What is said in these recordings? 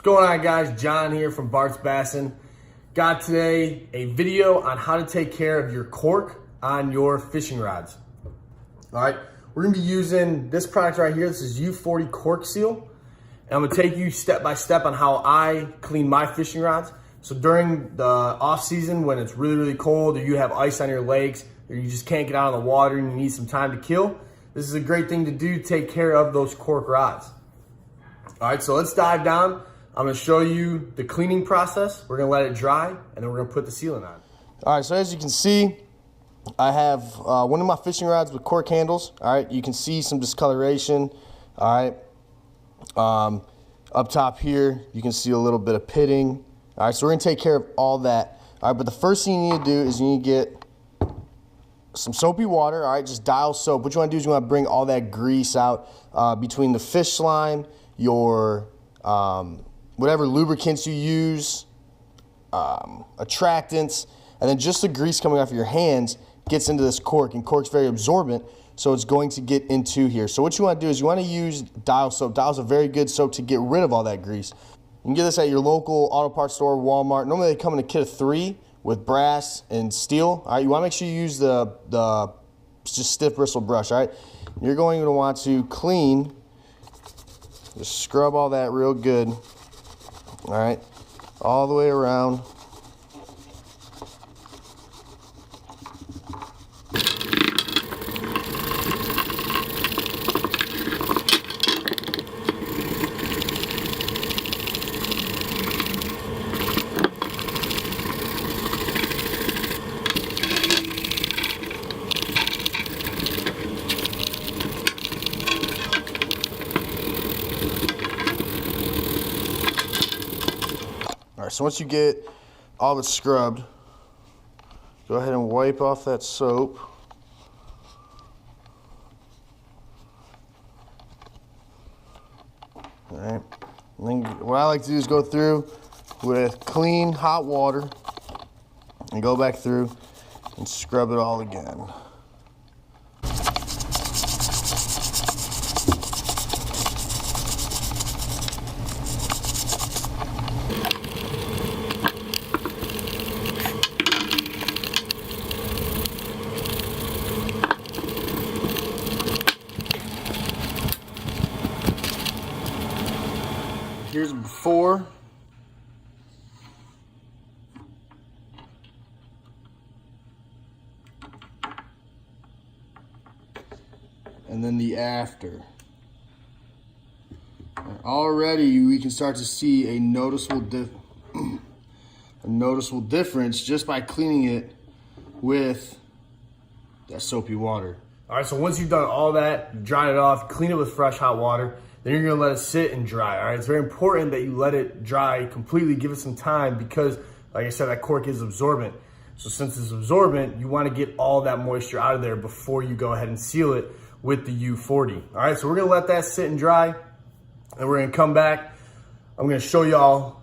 going on, guys? John here from Bart's Bassin. Got today a video on how to take care of your cork on your fishing rods. All right, we're gonna be using this product right here. This is U-40 cork seal. And I'm gonna take you step by step on how I clean my fishing rods. So during the off season, when it's really, really cold, or you have ice on your legs, or you just can't get out of the water and you need some time to kill, this is a great thing to do, take care of those cork rods. All right, so let's dive down. I'm gonna show you the cleaning process. We're gonna let it dry, and then we're gonna put the sealant on. All right, so as you can see, I have one of my fishing rods with cork handles. All right, you can see some discoloration. All right, up top here, you can see a little bit of pitting. All right, so we're gonna take care of all that. All right, but the first thing you need to do is you need to get some soapy water. All right, just dial soap. What you wanna do is you wanna bring all that grease out between the fish slime, your whatever lubricants you use, attractants, and then just the grease coming off of your hands gets into this cork, and cork's very absorbent, so it's going to get into here. So what you want to do is you want to use Dial soap. Dial's a very good soap to get rid of all that grease. You can get this at your local auto parts store, Walmart. Normally they come in a kit of 3 with brass and steel. All right, you want to make sure you use the just stiff bristle brush. All right, you're going to want to clean, just scrub all that real good. All right, all the way around. All right, so once you get all of it scrubbed, go ahead and wipe off that soap. All right, and then what I like to do is go through with clean hot water and go back through and scrub it all again. Here's before. And then the after. And already we can start to see a noticeable difference just by cleaning it with that soapy water. All right, so once you've done all that, dry it off, clean it with fresh hot water, then you're gonna let it sit and dry. All right, it's very important that you let it dry completely, give it some time, because like I said, that cork is absorbent. So since it's absorbent, you wanna get all that moisture out of there before you go ahead and seal it with the U-40. All right, so we're gonna let that sit and dry, and we're gonna come back. I'm gonna show y'all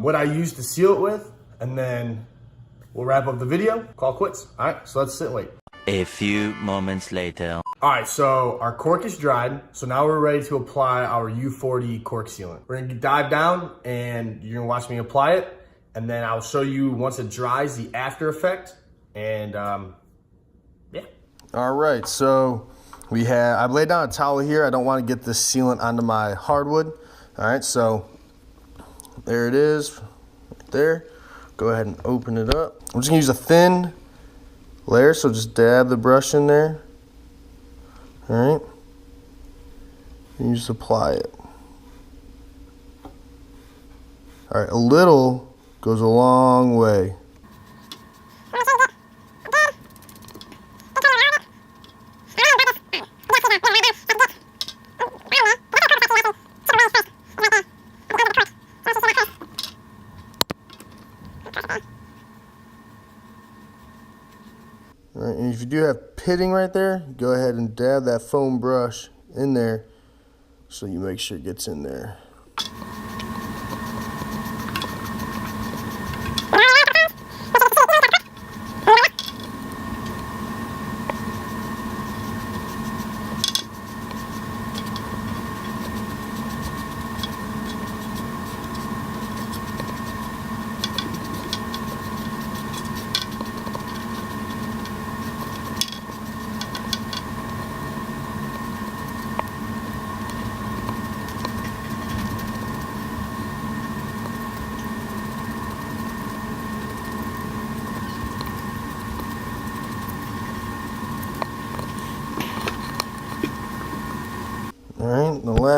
what I use to seal it with, and then we'll wrap up the video, call quits. All right, so let's sit and wait. A few moments later. All right, so our cork is dried. So now we're ready to apply our U-40 cork sealant. We're gonna dive down, and you're gonna watch me apply it, and then I'll show you once it dries the after effect, and yeah. All right, so I've laid down a towel here. I don't wanna get this sealant onto my hardwood. All right, so there it is, right there. Go ahead and open it up. I'm just gonna use a thin layer, so just dab the brush in there. All right, and you just apply it. All right, a little goes a long way. All right, and if you do have pitting right there, go ahead and dab that foam brush in there so you make sure it gets in there.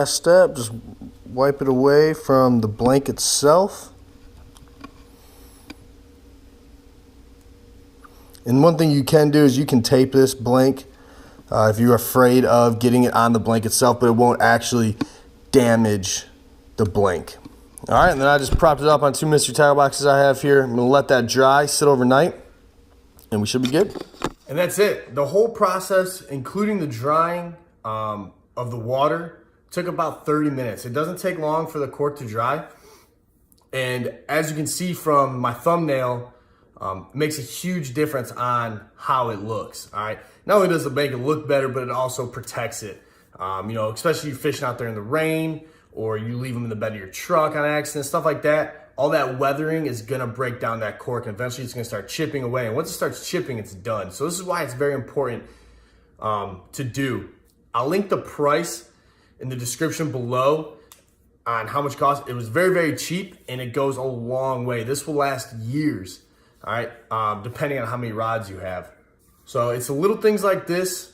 last step, just wipe it away from the blank itself. And one thing you can do is you can tape this blank if you're afraid of getting it on the blank itself, but it won't actually damage the blank. All right, and then I just propped it up on 2 mystery tackle boxes I have here. I'm gonna let that dry, sit overnight, and we should be good. And that's it. The whole process, including the drying of the water, took about 30 minutes. It doesn't take long for the cork to dry. And as you can see from my thumbnail, it makes a huge difference on how it looks, all right? Not only does it make it look better, but it also protects it. Especially you fishing out there in the rain, or you leave them in the bed of your truck on accident, stuff like that. All that weathering is gonna break down that cork, and eventually it's gonna start chipping away. And once it starts chipping, it's done. So this is why it's very important to do. I'll link the price in the description below on how much it costs. It was very, very cheap, and it goes a long way. This will last years, all right, depending on how many rods you have. So it's the little things like this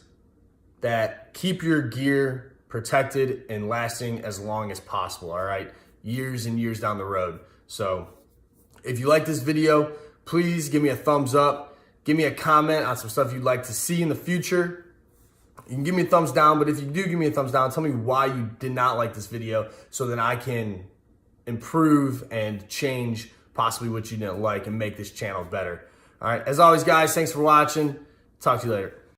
that keep your gear protected and lasting as long as possible, all right? Years and years down the road. So if you like this video, please give me a thumbs up. Give me a comment on some stuff you'd like to see in the future. You can give me a thumbs down, but if you do give me a thumbs down, tell me why you did not like this video so then I can improve and change possibly what you didn't like and make this channel better. All right, as always, guys, thanks for watching. Talk to you later.